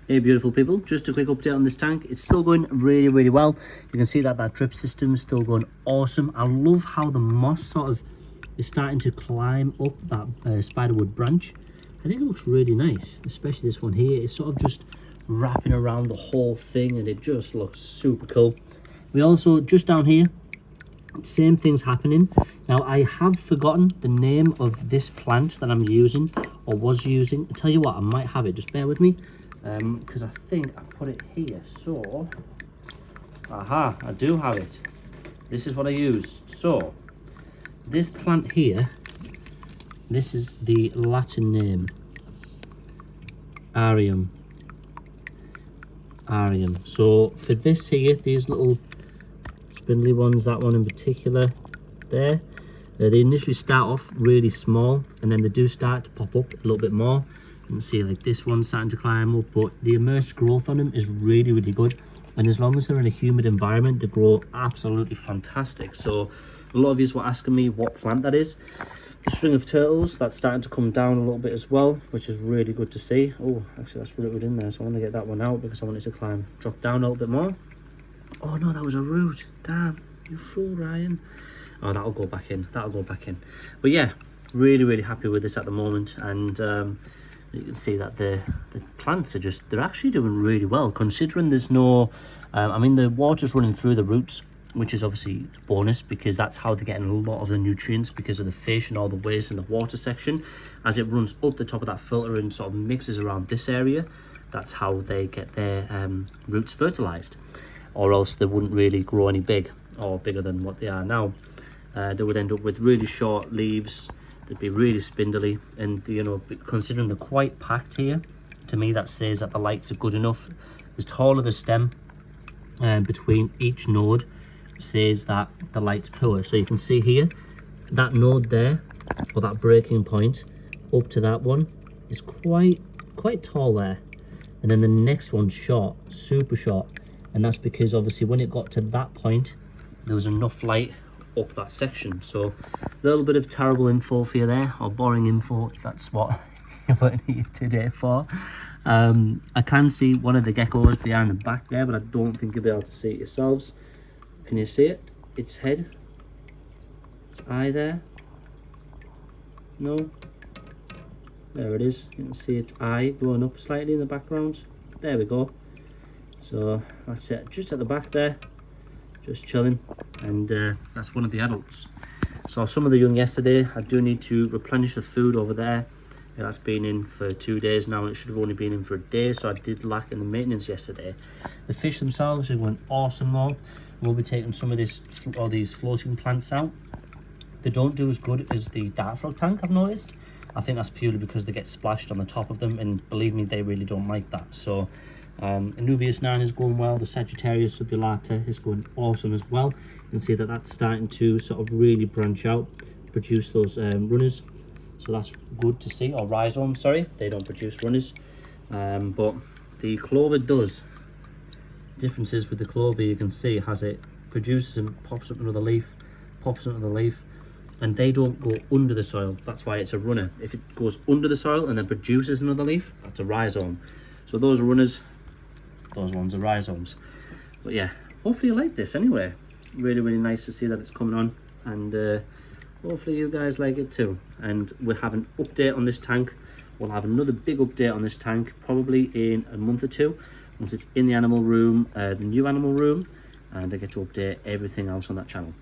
Hey beautiful people, just a quick update on this tank. It's still going really well. You can see that drip system is still going awesome. I love how the moss sort of is starting to climb up that spiderwood branch. I think it looks really nice, especially this one here. It's sort of just wrapping around the whole thing and it just looks super cool. We also, just down here, same thing's happening. Now I have forgotten the name of this plant that I'm using or was using. I tell you what, I might have it, just bear with me. Because I think I put it here, so aha, I do have it. This is what I used. So this plant here, this is the Latin name, Arium. So for this here, these little spindly ones, that one in particular there, they initially start off really small and then they do start to pop up a little bit more. You can see like this one's starting to climb up, but the immersed growth on them is really good, and as long as they're in a humid environment, they grow absolutely fantastic. So a lot of you were asking me what plant that is. The string of turtles, that's starting to come down a little bit as well, which is really good to see. Oh, actually that's rooted in there, so I want to get that one out because I want it to drop down a little bit more. Oh no, that was a root. Damn, you fool, Ryan. Oh, that'll go back in, but yeah, really happy with this at the moment. And you can see that the plants are they're actually doing really well, considering there's no I mean, the water's running through the roots, which is obviously a bonus because that's how they're getting a lot of the nutrients, because of the fish and all the waste in the water section. As it runs up the top of that filter and sort of mixes around this area, that's how they get their roots fertilized, or else they wouldn't really grow any bigger than what they are now. They would end up with really short leaves. They'd be really spindly, and you know, considering they're quite packed here, to me that says that the lights are good enough. The taller the stem between each node says that the light's poor. So you can see here, that node there, or that breaking point up to that one, is quite tall there, and then the next one's short, super short, and that's because obviously when it got to that point, there was enough light up that section. So a little bit of terrible info for you there, or boring info, if that's what you're here today for. I can see one of the geckos behind the back there, but I don't think you'll be able to see it yourselves. Can you see it? Its head, its eye there. No, there it is. You can see its eye going up slightly in the background. There we go. So that's it, just at the back there, just chilling. And that's one of the adults. So some of the young yesterday. I do need to replenish the food over there. That's been in for 2 days now, and it should have only been in for a day, so I did lack in the maintenance yesterday. The fish themselves are going awesome though. We'll be taking some of these floating plants out. They don't do as good as the dart frog tank, I've noticed. I think that's purely because they get splashed on the top of them, and believe me, they really don't like that. So Anubias 9 is going well. The Sagittarius subulata is going awesome as well. You can see that that's starting to sort of really branch out, produce those runners. So that's good to see, or rhizomes, sorry. They don't produce runners, but the clover does. Differences with the clover, you can see, it produces and pops up another leaf, and they don't go under the soil. That's why it's a runner. If it goes under the soil and then produces another leaf, that's a rhizome. So those are runners, those ones are rhizomes. But yeah, hopefully you like this anyway. Really nice to see that it's coming on, and hopefully you guys like it too. And we'll have an update on this tank. We'll have another big update on this tank probably in a month or two, once it's in the animal room, the new animal room, and I get to update everything else on that channel.